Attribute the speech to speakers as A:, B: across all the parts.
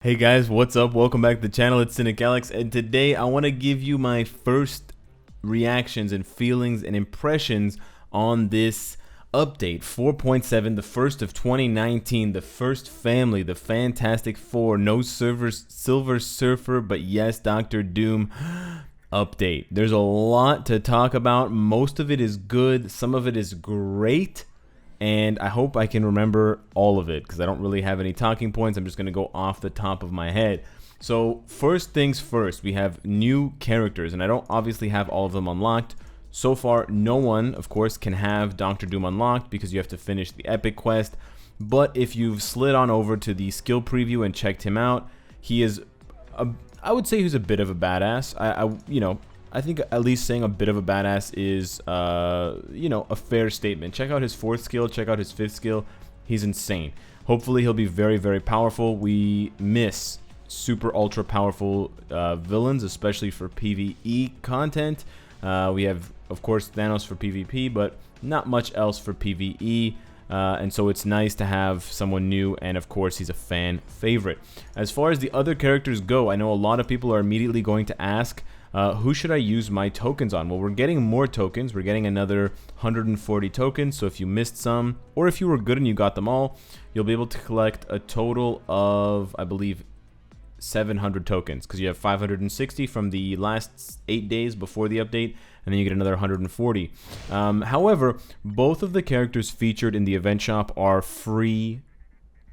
A: Hey guys, what's up? Welcome back to the channel. It's Cynicalex, and today I want to give you my first reactions and feelings and impressions on this update 4.7, the first of 2019, the first family, the Fantastic Four, no Silver Surfer, but yes, Doctor Doom update. There's a lot to talk about. Most of it is good, some of it is great, and I hope I can remember all of it because I don't really have any talking points. I'm just going to go off the top of my head. So first things first, we have new characters, and I don't obviously have all of them unlocked. So far, no one, of course, can have Doctor Doom unlocked because you have to finish the epic quest. But if you've slid on over to the skill preview and checked him out, he is, I would say he's a bit of a badass. I think at least saying a bit of a badass is, a fair statement. Check out his 4th skill, check out his 5th skill. He's insane. Hopefully he'll be very, very powerful. We miss super ultra powerful villains, especially for PvE content. We have, of course, Thanos for PvP, but not much else for PvE. And so it's nice to have someone new, and of course he's a fan favorite. As far as the other characters go, I know a lot of people are immediately going to ask, who should I use my tokens on? Well, we're getting more tokens. We're getting another 140 tokens, so if you missed some, or if you were good and you got them all, you'll be able to collect a total of, I believe, 700 tokens, because you have 560 from the last 8 days before the update, and then you get another 140. However, both of the characters featured in the event shop are free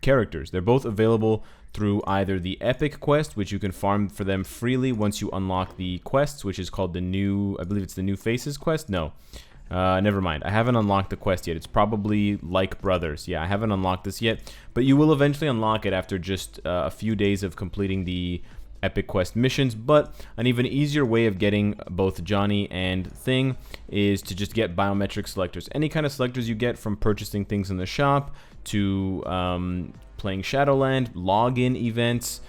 A: characters. They're both available through either the epic quest, which you can farm for them freely once you unlock the quests, which is called the new, I believe it's the New Faces quest. No, never mind. I haven't unlocked the quest yet. It's probably Like Brothers. Yeah, I haven't unlocked this yet, but you will eventually unlock it after just a few days of completing the epic quest missions. But an even easier way of getting both Johnny and Thing is to just get biometric selectors. Any kind of selectors you get from purchasing things in the shop to playing Shadowland, login events,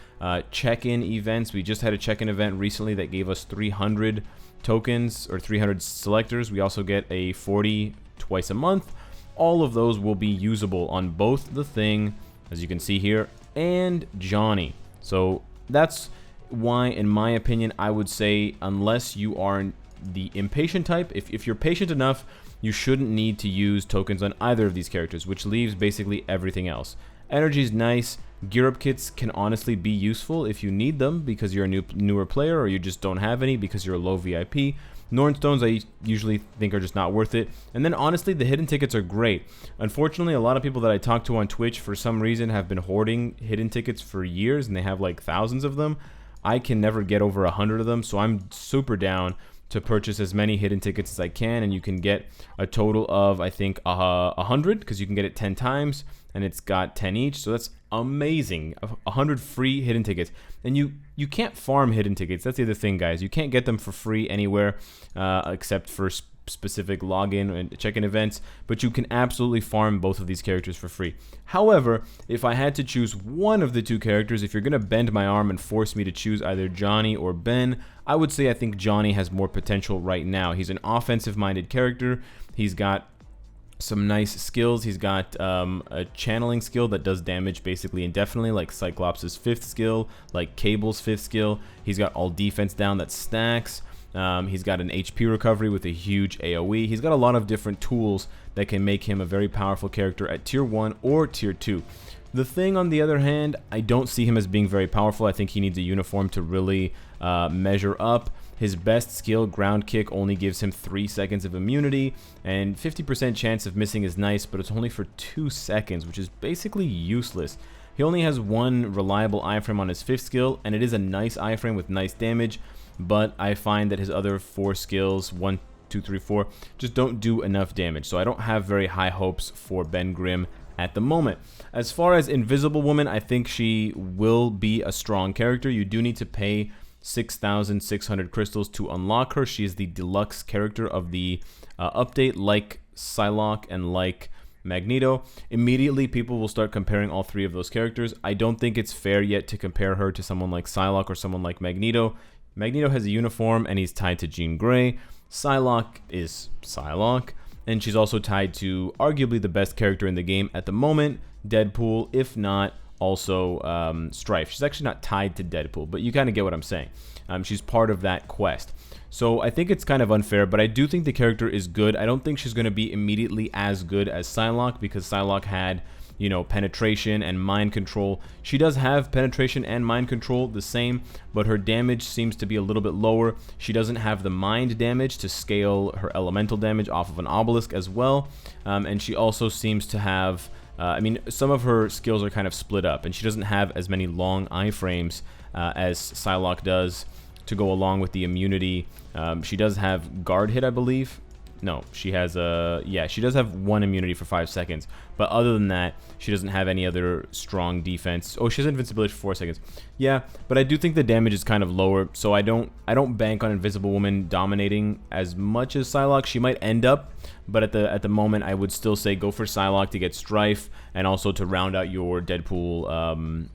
A: check-in events. We just had a check-in event recently that gave us 300 tokens or 300 selectors. We also get a 40 twice a month. All of those will be usable on both the Thing, as you can see here, and Johnny. So that's why, in my opinion, I would say unless you are the impatient type, if you're patient enough, you shouldn't need to use tokens on either of these characters, which leaves basically everything else. Energy is nice. Gear up kits can honestly be useful if you need them because you're a newer player, or you just don't have any because you're a low VIP. Norn stones I usually think are just not worth it. And then honestly, the hidden tickets are great. Unfortunately, a lot of people that I talk to on Twitch for some reason have been hoarding hidden tickets for years, and they have like thousands of them. I can never get over 100 of them, so I'm super down to purchase as many hidden tickets as I can, and you can get a total of, I think, 100, because you can get it 10 times, and it's got 10 each, so that's amazing. 100 free hidden tickets. And you can't farm hidden tickets. That's the other thing, guys. You can't get them for free anywhere except for specific login and check-in events, but you can absolutely farm both of these characters for free. However, if I had to choose one of the two characters, if you're going to bend my arm and force me to choose either Johnny or Ben, I would say I think Johnny has more potential right now. He's an offensive-minded character. He's got some nice skills. He's got a channeling skill that does damage basically indefinitely, like Cyclops' 5th skill, like Cable's 5th skill. He's got all defense down that stacks. He's got an HP recovery with a huge AoE. He's got a lot of different tools that can make him a very powerful character at tier 1 or tier 2. The Thing, on the other hand, I don't see him as being very powerful. I think he needs a uniform to really measure up. His best skill, ground kick, only gives him 3 seconds of immunity, and 50% chance of missing is nice, but it's only for 2 seconds, which is basically useless. He only has one reliable iframe on his 5th skill, and it is a nice iframe with nice damage, but I find that his other 4 skills, 1, 2, 3, 4, just don't do enough damage. So I don't have very high hopes for Ben Grimm at the moment. As far as Invisible Woman, I think she will be a strong character. You do need to pay 6,600 crystals to unlock her. She is the deluxe character of the update, like Psylocke and like Magneto. Immediately, people will start comparing all 3 of those characters. I don't think it's fair yet to compare her to someone like Psylocke or someone like Magneto. Magneto has a uniform and he's tied to Jean Grey. Psylocke is Psylocke, and she's also tied to arguably the best character in the game at the moment, Deadpool, if not also Strife. She's actually not tied to Deadpool, but you kind of get what I'm saying. She's part of that quest. So I think it's kind of unfair, but I do think the character is good. I don't think she's going to be immediately as good as Psylocke, because Psylocke had, you know, penetration and mind control. She does have penetration and mind control the same, but her damage seems to be a little bit lower. She doesn't have the mind damage to scale her elemental damage off of an obelisk as well, and she also seems to have, I mean, some of her skills are kind of split up, and she doesn't have as many long iframes as Psylocke does to go along with the immunity. She does have guard hit, I believe. No, she has yeah, she does have one immunity for 5 seconds, but other than that, she doesn't have any other strong defense. Oh, she has invincibility for 4 seconds. Yeah, but I do think the damage is kind of lower, so I don't bank on Invisible Woman dominating as much as Psylocke. She might end up, but at the moment, I would still say go for Psylocke to get Strife and also to round out your Deadpool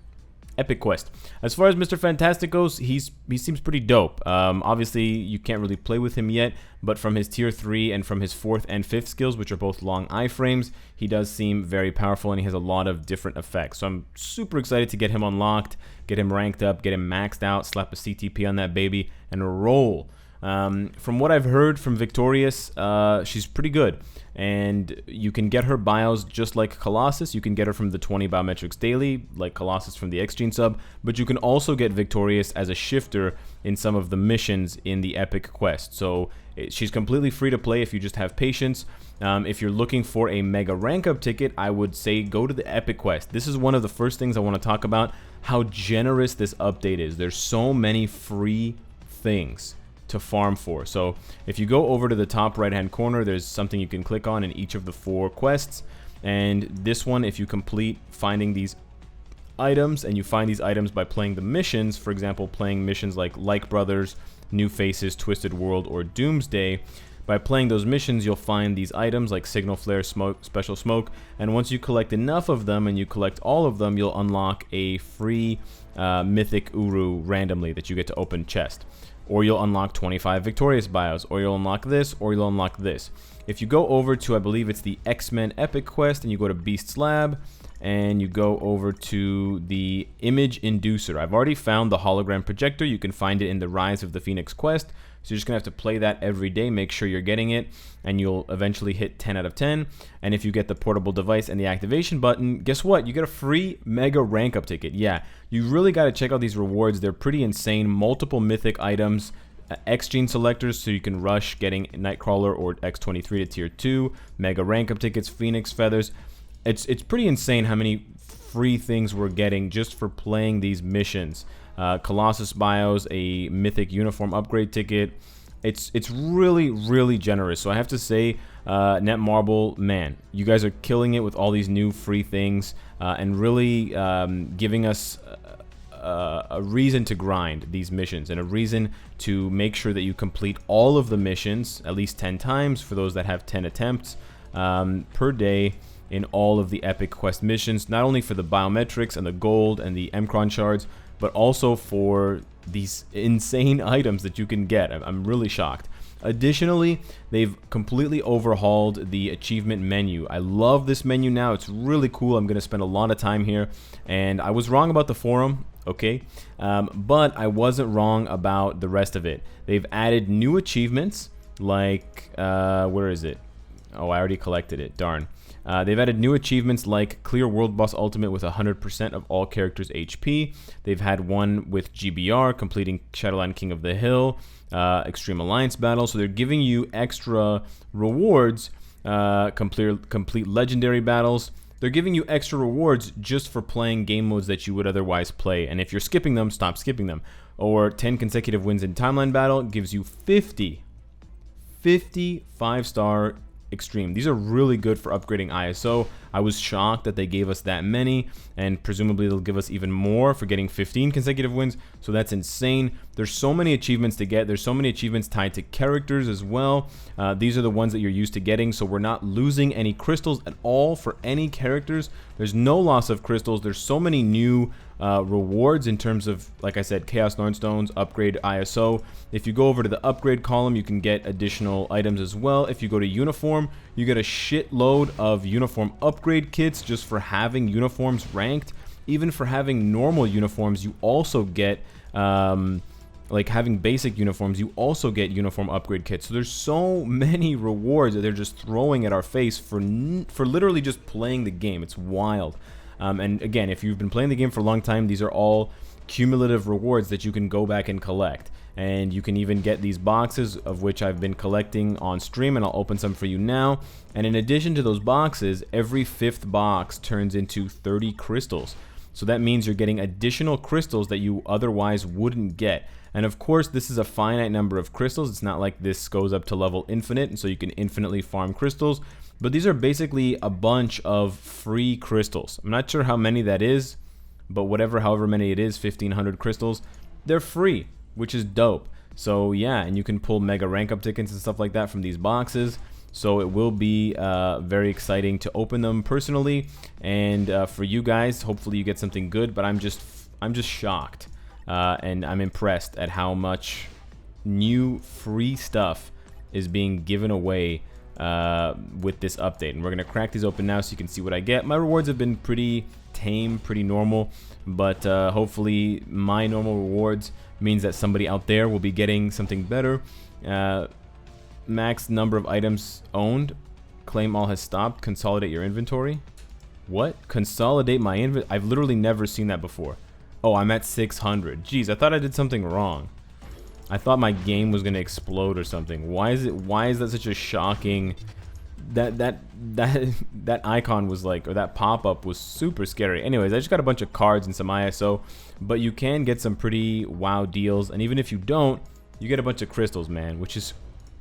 A: epic quest. As far as Mr. Fantastic goes, he seems pretty dope. Obviously, you can't really play with him yet, but from his tier 3 and from his 4th and 5th skills, which are both long iframes, he does seem very powerful, and he has a lot of different effects. So I'm super excited to get him unlocked, get him ranked up, get him maxed out, slap a CTP on that baby, and roll. From what I've heard from Victorious, she's pretty good, and you can get her bios just like Colossus. You can get her from the 20 biometrics daily, like Colossus from the X-Gene sub, but you can also get Victorious as a shifter in some of the missions in the epic quest. So she's completely free to play if you just have patience. If you're looking for a mega rank up ticket, I would say go to the epic quest. This is one of the first things I want to talk about, how generous this update is. There's so many free things to farm for. So if you go over to the top right hand corner, there's something you can click on in each of the 4 quests, and this one, if you complete finding these items, and you find these items by playing the missions, for example playing missions like Brothers, New Faces, Twisted World, or Doomsday, by playing those missions you'll find these items like Signal Flare, Smoke, Special Smoke, and once you collect enough of them and you collect all of them, you'll unlock a free Mythic Uru randomly that you get to open chest. Or you'll unlock 25 Victorious bios, or you'll unlock this, or you'll unlock this. If you go over to, I believe it's the X-Men Epic Quest, and you go to Beast's Lab, and you go over to the Image Inducer. I've already found the hologram projector. You can find it in the Rise of the Phoenix quest. So you're just going to have to play that every day, make sure you're getting it, and you'll eventually hit 10 out of 10. And if you get the portable device and the activation button, guess what? You get a free mega rank up ticket. Yeah, you really got to check out these rewards. They're pretty insane. Multiple mythic items, X-Gene selectors so you can rush getting Nightcrawler or X-23 to tier 2, mega rank up tickets, Phoenix feathers. It's pretty insane how many free things we're getting just for playing these missions. Colossus bios, a mythic uniform upgrade ticket. It's really, really generous. So I have to say, Netmarble, man, you guys are killing it with all these new free things, and really giving us a reason to grind these missions, and a reason to make sure that you complete all of the missions at least 10 times for those that have 10 attempts per day in all of the epic quest missions, not only for the biometrics and the gold and the Mcron shards, but also for these insane items that you can get. I'm really shocked. Additionally, they've completely overhauled the achievement menu. I love this menu now. It's really cool. I'm going to spend a lot of time here, and I was wrong about the forum, okay, but I wasn't wrong about the rest of it. They've added new achievements like, where is it? Oh, I already collected it, darn. They've added new achievements like Clear World Boss Ultimate with 100% of all characters' HP. They've had one with GBR, completing Shadowland King of the Hill, Extreme Alliance Battle. So they're giving you extra rewards, complete Legendary Battles. They're giving you extra rewards just for playing game modes that you would otherwise play. And if you're skipping them, stop skipping them. Or 10 consecutive wins in Timeline Battle gives you 50 5-star Extreme. These are really good for upgrading ISO. I was shocked that they gave us that many, and presumably they'll give us even more for getting 15 consecutive wins, so that's insane. There's so many achievements to get. There's so many achievements tied to characters as well. These are the ones that you're used to getting, so we're not losing any crystals at all for any characters. There's no loss of crystals. There's so many new rewards in terms of, like I said, Chaos Nornstones, upgrade ISO. If you go over to the upgrade column, you can get additional items as well. If you go to uniform, you get a shitload of uniform upgrade kits just for having uniforms ranked. even for having normal uniforms, you also get like having basic uniforms, you also get uniform upgrade kits. So there's so many rewards that they're just throwing at our face for literally just playing the game. It's wild. And again, if you've been playing the game for a long time, these are all cumulative rewards that you can go back and collect. And you can even get these boxes, of which I've been collecting on stream, and I'll open some for you now. And in addition to those boxes, every 5th box turns into 30 crystals. So that means you're getting additional crystals that you otherwise wouldn't get. And of course, this is a finite number of crystals. It's not like this goes up to level infinite, and so you can infinitely farm crystals. But these are basically a bunch of free crystals. I'm not sure how many that is, but however many it is, 1,500 crystals, they're free, which is dope. So yeah, and you can pull mega rank up tickets and stuff like that from these boxes. So it will be very exciting to open them personally, and for you guys, hopefully you get something good. But I'm just shocked, and I'm impressed at how much new free stuff is being given away with this update. And we're gonna crack these open now so you can see what I get. My rewards have been pretty tame, pretty normal, but hopefully my normal rewards means that somebody out there will be getting something better. Max number of items owned. Claim all has stopped. Consolidate your inventory. What? Consolidate my inventory? I've literally never seen that before. Oh, I'm at 600. Jeez, I thought I did something wrong. I thought my game was gonna explode or something. Why is that such a shocking... That icon was like, or that pop-up was super scary. Anyways, I just got a bunch of cards and some ISO, but you can get some pretty wow deals, and even if you don't, you get a bunch of crystals, man, which is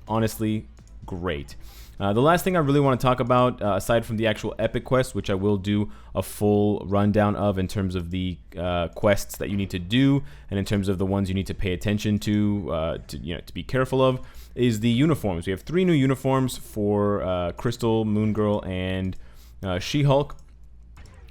A: honestly great. The last thing I really want to talk about, aside from the actual epic quest, which I will do a full rundown of in terms of the quests that you need to do, and in terms of the ones you need to pay attention to be careful of, is the uniforms. We have 3 new uniforms for Crystal, Moon Girl, and She-Hulk.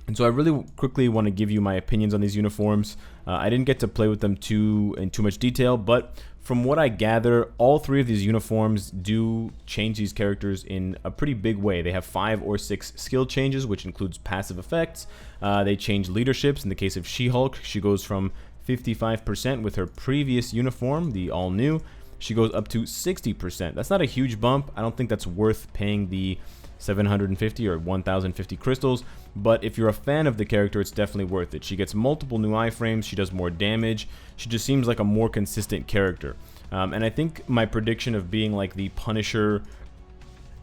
A: And so I really quickly want to give you my opinions on these uniforms. I didn't get to play with them in too much detail, but from what I gather, all 3 of these uniforms do change these characters in a pretty big way. They have 5 or 6 skill changes, which includes passive effects. They change leaderships. In the case of She-Hulk, she goes from 55% with her previous uniform, the all-new. She goes up to 60%. That's not a huge bump. I don't think that's worth paying the 750 or 1050 crystals, but if you're a fan of the character, it's definitely worth it. She gets multiple new iframes, she does more damage, she just seems like a more consistent character. And I think my prediction of being like the Punisher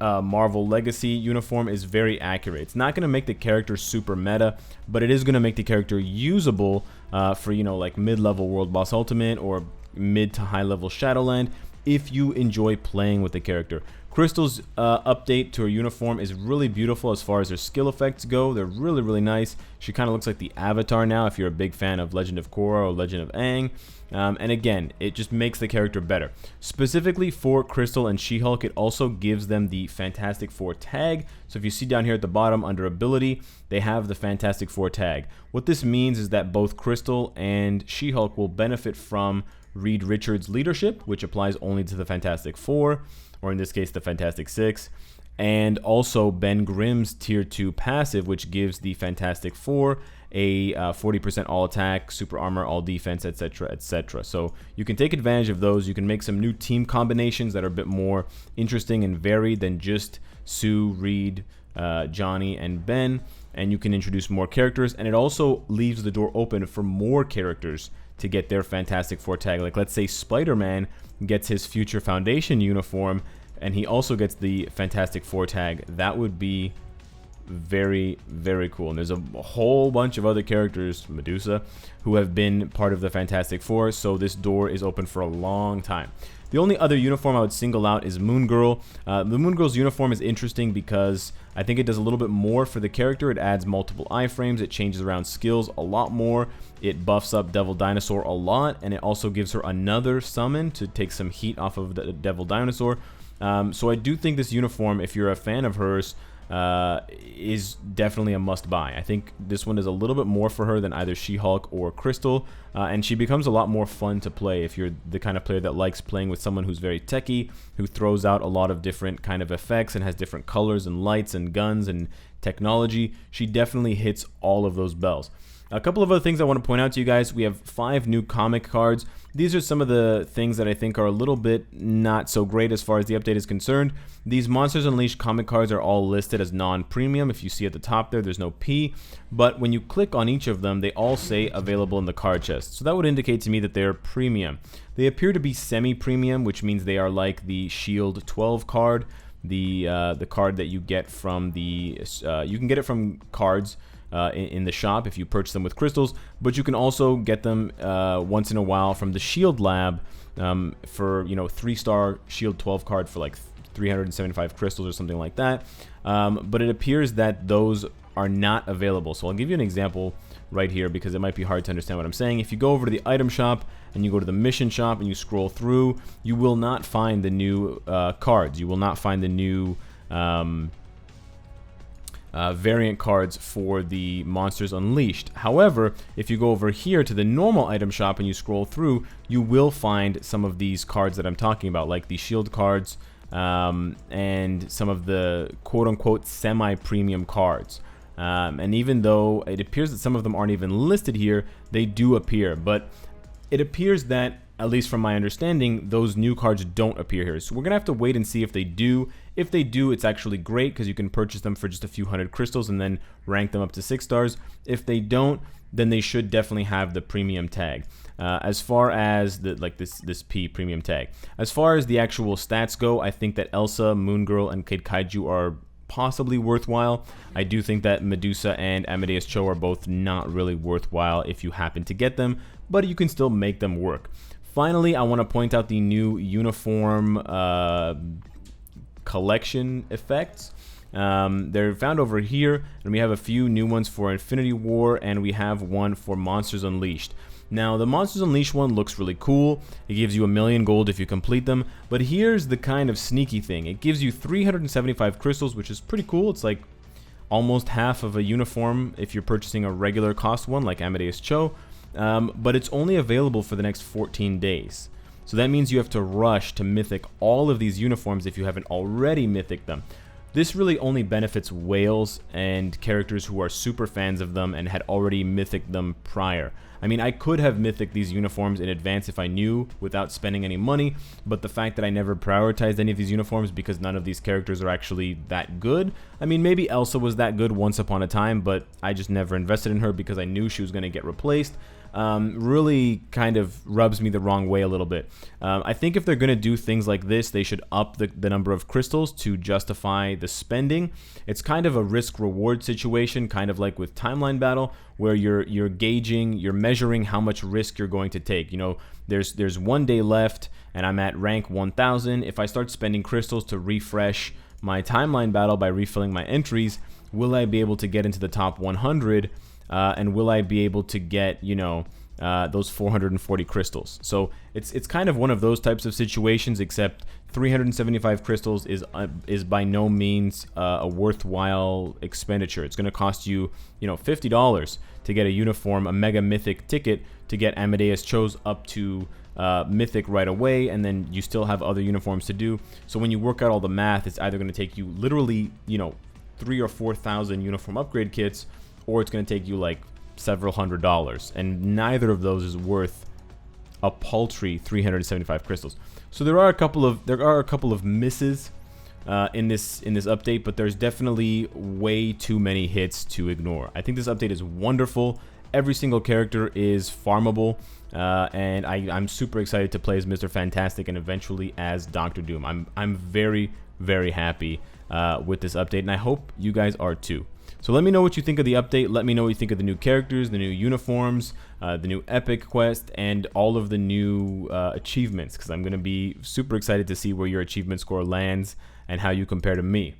A: Marvel Legacy uniform is very accurate. It's not going to make the character super meta, but it is going to make the character usable for, like mid-level World Boss Ultimate or mid to high level Shadowland if you enjoy playing with the character. Crystal's update to her uniform is really beautiful as far as her skill effects go. They're really, really nice. She kind of looks like the Avatar now if you're a big fan of Legend of Korra or Legend of Aang. And again, it just makes the character better. Specifically for Crystal and She-Hulk, it also gives them the Fantastic Four tag. So if you see down here at the bottom under ability, they have the Fantastic Four tag. What this means is that both Crystal and She-Hulk will benefit from Reed Richards' leadership, which applies only to the Fantastic Four, or in this case the Fantastic Six, and also Ben Grimm's Tier 2 passive, which gives the Fantastic Four a 40% all attack, super armor, all defense, etc., etc. So you can take advantage of those. You can make some new team combinations that are a bit more interesting and varied than just Sue, Reed, Johnny, and Ben, and you can introduce more characters, and it also leaves the door open for more characters to get their Fantastic Four tag. Like, let's say Spider-Man gets his Future Foundation uniform and he also gets the Fantastic Four tag. That would be very, very cool. And there's a whole bunch of other characters, Medusa, who have been part of the Fantastic Four, so this door is open for a long time. The only other uniform I would single out is Moon Girl. The Moon Girl's uniform is interesting because I think it does a little bit more for the character. It adds multiple iframes, it changes around skills a lot more, it buffs up Devil Dinosaur a lot, and it also gives her another summon to take some heat off of the Devil Dinosaur. So I do think this uniform, if you're a fan of hers, is definitely a must-buy. I think this one is a little bit more for her than either She-Hulk or Crystal, and she becomes a lot more fun to play if you're the kind of player that likes playing with someone who's very techy, who throws out a lot of different kind of effects and has different colors and lights and guns and technology. She definitely hits all of those bells. A couple of other things I want to point out to you guys. We have 5 new comic cards. These are some of the things that I think are a little bit not so great as far as the update is concerned. These Monsters Unleashed comic cards are all listed as non-premium. If you see at the top there's no P. But when you click on each of them, they all say available in the card chest. So that would indicate to me that they're premium. They appear to be semi-premium, which means they are like the Shield 12 card, the card that you get from the you can get it from cards in the shop if you purchase them with crystals, but you can also get them once in a while from the Shield Lab for 3-star Shield 12 card for like 375 crystals or something like that. But it appears that those are not available. So I'll give you an example right here because it might be hard to understand what I'm saying. If you go over to the item shop and you go to the mission shop and you scroll through, you will not find the new cards. You will not find the new variant cards for the Monsters Unleashed. However, if you go over here to the normal item shop and you scroll through, you will find some of these cards that I'm talking about, like the shield cards and some of the quote-unquote semi-premium cards. And even though it appears that some of them aren't even listed here, they do appear. But it appears that, at least from my understanding, those new cards don't appear here. So we're going to have to wait and see if they do. If they do, it's actually great because you can purchase them for just a few hundred crystals and then rank them up to 6 stars. If they don't, then they should definitely have the premium tag. As far as this P premium tag. As far as the actual stats go, I think that Elsa, Moon Girl, and Kid Kaiju are possibly worthwhile. I do think that Medusa and Amadeus Cho are both not really worthwhile if you happen to get them, but you can still make them work. Finally, I want to point out the new uniform collection effects. They're found over here, and we have a few new ones for Infinity War, and we have one for Monsters Unleashed. Now, the Monsters Unleashed one looks really cool. It gives you 1,000,000 gold if you complete them, but here's the kind of sneaky thing. It gives you 375 crystals, which is pretty cool. It's like almost half of a uniform if you're purchasing a regular cost one like Amadeus Cho, but it's only available for the next 14 days. So that means you have to rush to mythic all of these uniforms if you haven't already mythic them. This really only benefits whales and characters who are super fans of them and had already mythic them prior. I mean, I could have mythic these uniforms in advance if I knew without spending any money, but the fact that I never prioritized any of these uniforms because none of these characters are actually that good. I mean, maybe Elsa was that good once upon a time, but I just never invested in her because I knew she was going to get replaced. Really kind of rubs me the wrong way a little bit. I think if they're going to do things like this, they should up the number of crystals to justify the spending. It's kind of a risk-reward situation, kind of like with Timeline Battle, where you're gauging, you're measuring how much risk you're going to take. You know, there's 1 day left, and I'm at rank 1000. If I start spending crystals to refresh my Timeline Battle by refilling my entries, will I be able to get into the top 100? And will I be able to get, those 440 crystals? So it's kind of one of those types of situations, except 375 crystals is by no means a worthwhile expenditure. It's going to cost you, $50 to get a uniform, a mega mythic ticket to get Amadeus Cho's up to mythic right away, and then you still have other uniforms to do. So when you work out all the math, it's either going to take you literally, 3,000 or 4,000 uniform upgrade kits, or it's going to take you like several $100s, and neither of those is worth a paltry 375 crystals. So there are a couple of misses in this update, but there's definitely way too many hits to ignore. I think this update is wonderful. Every single character is farmable, and I'm super excited to play as Mr. Fantastic and eventually as Dr. Doom. I'm very, very happy with this update, and I hope you guys are too. So let me know what you think of the update. Let me know what you think of the new characters, the new uniforms, the new epic quest, and all of the new achievements, because I'm going to be super excited to see where your achievement score lands and how you compare to me.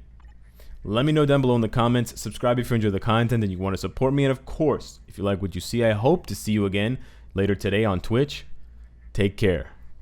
A: Let me know down below in the comments. Subscribe if you enjoy the content and you want to support me. And of course, if you like what you see, I hope to see you again later today on Twitch. Take care.